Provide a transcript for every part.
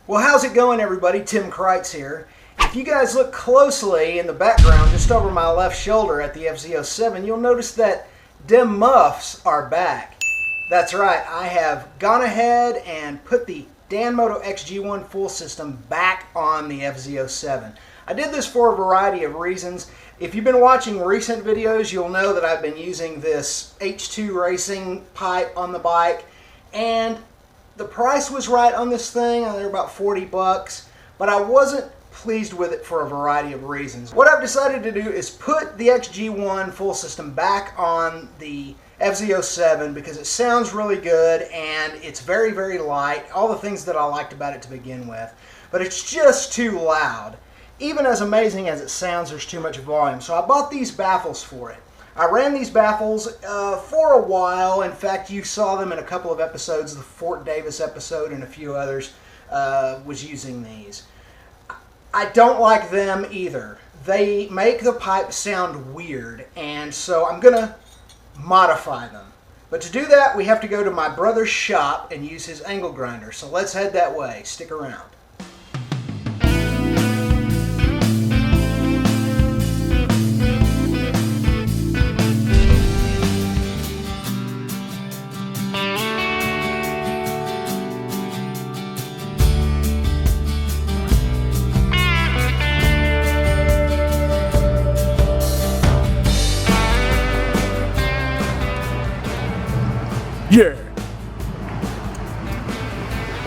Well, how's it going, everybody? Tim Kreitz here. If you guys look closely in the background, just over my left shoulder at the FZ-07, you'll notice that dem muffs are back. That's right, I have gone ahead and put the Dan-Moto XG-1 full system back on the FZ-07. I did this for a variety of reasons. If you've been watching recent videos, you'll know that I've been using this H2 racing pipe on the bike, and the price was right on this thing. They're about 40 bucks, but I wasn't pleased with it for a variety of reasons. What I've decided to do is put the XG-1 full system back on the FZ-07 because it sounds really good and it's very, very light. All the things that I liked about it to begin with, but it's just too loud. Even as amazing as it sounds, there's too much volume. So I bought these baffles for it. I ran these baffles for a while. In fact, you saw them in a couple of episodes. The Fort Davis episode and a few others was using these. I don't like them either. They make the pipe sound weird, and so I'm going to modify them. But to do that, we have to go to my brother's shop and use his angle grinder. So let's head that way. Stick around.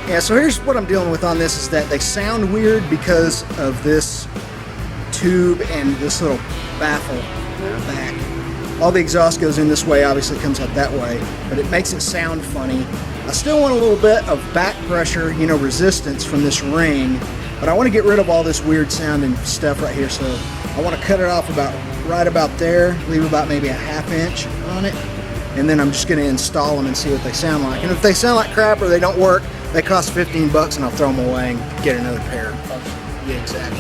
Yeah, so here's what I'm dealing with on this is that they sound weird because of this tube and this little baffle back. All the exhaust goes in this way, obviously comes out that way, but it makes it sound funny. I still want a little bit of back pressure, you know, resistance from this ring, but I want to get rid of all this weird sounding stuff right here, so I want to cut it off right about there, leave about maybe a ½ inch on it, and then I'm just going to install them and see what they sound like. And if they sound like crap or they don't work, they cost 15 bucks and I'll throw them away and get another pair. Yeah, exactly.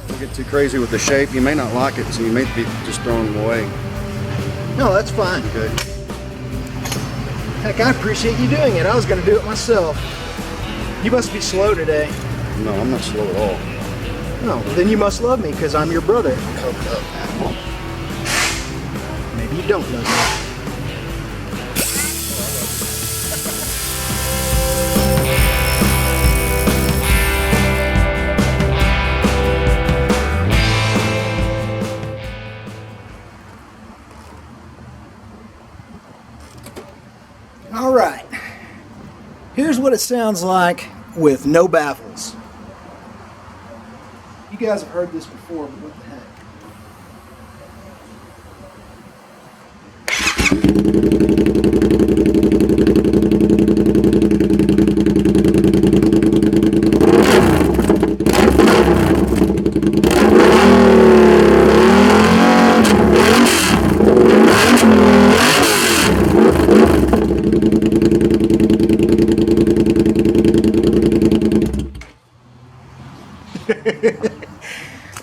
Don't get too crazy with the shape. You may not like it, so you may be just throwing them away. No, that's fine. Okay. Heck, I appreciate you doing it. I was going to do it myself. You must be slow today. No, I'm not slow at all. No, then you must love me because I'm your brother. Coked up, animal. Maybe you don't love me. All right, here's what it sounds like with no baffles. You guys have heard this before, but what the heck?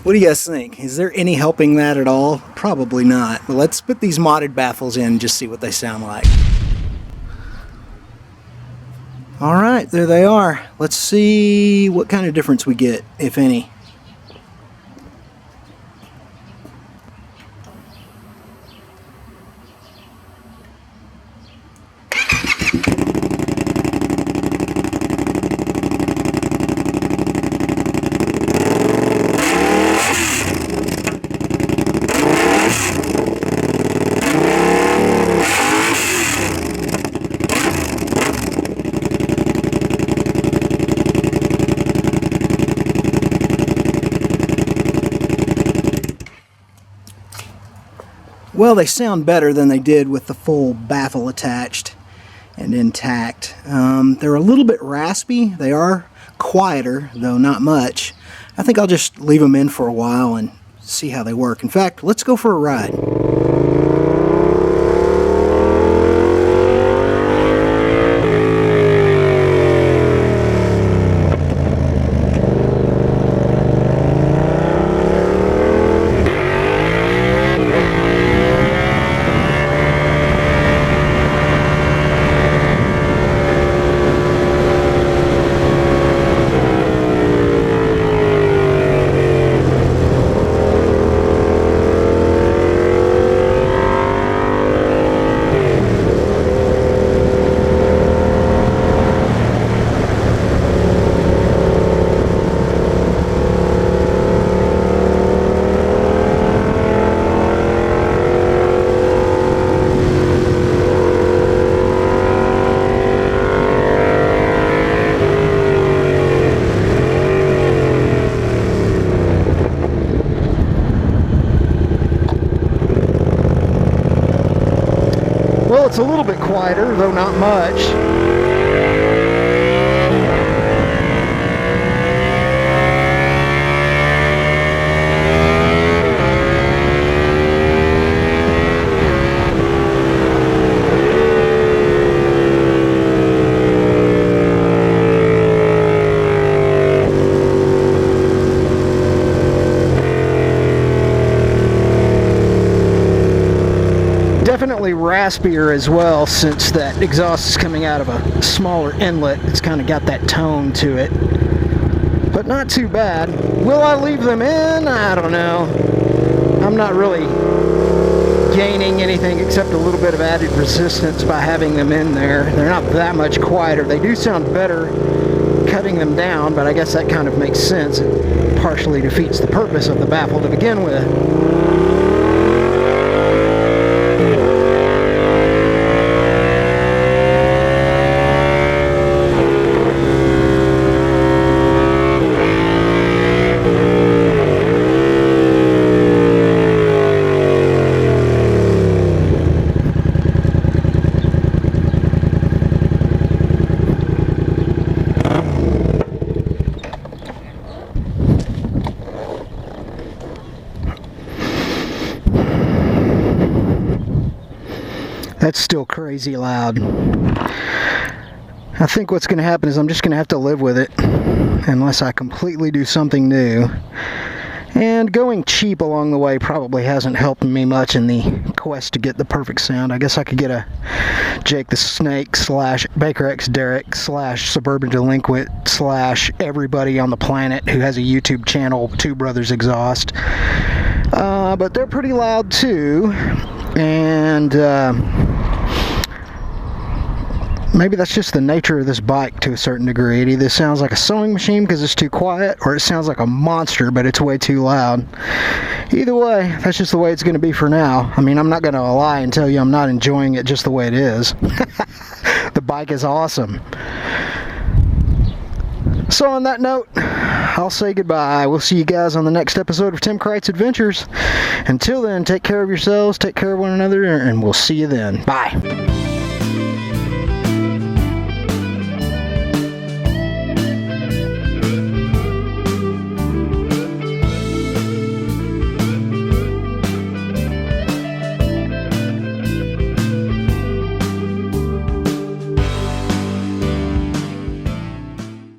What do you guys think? Is there any helping that at all? Probably not. But let's put these modded baffles in and just see what they sound like. Alright, there they are. Let's see what kind of difference we get, if any. Well, they sound better than they did with the full baffle attached and intact. They're a little bit raspy. They are quieter, though not much. I think I'll just leave them in for a while and see how they work. In fact, let's go for a ride. It's a little bit quieter, though not much. Definitely raspier as well, since that exhaust is coming out of a smaller inlet. It's kind of got that tone to it, but not too bad. Will I leave them in? I don't know. I'm not really gaining anything except a little bit of added resistance by having them in there. They're not that much quieter. They do sound better cutting them down, but I guess that kind of makes sense. It partially defeats the purpose of the baffle to begin with. That's still crazy loud. I think what's going to happen is I'm just going to have to live with it unless I completely do something new. And going cheap along the way probably hasn't helped me much in the quest to get the perfect sound. I guess I could get a Jake the Snake / Baker X Derrick / Suburban Delinquent / everybody on the planet who has a YouTube channel, Two Brothers Exhaust. But they're pretty loud too. And maybe that's just the nature of this bike to a certain degree. It either sounds like a sewing machine because it's too quiet, or it sounds like a monster but it's way too loud. Either way, that's just the way it's going to be for now. I mean, I'm not going to lie and tell you I'm not enjoying it just the way it is. The bike is awesome. So on that note, I'll say goodbye. We'll see you guys on the next episode of Tim Kreitz Adventures. Until then, take care of yourselves, take care of one another, and we'll see you then. Bye.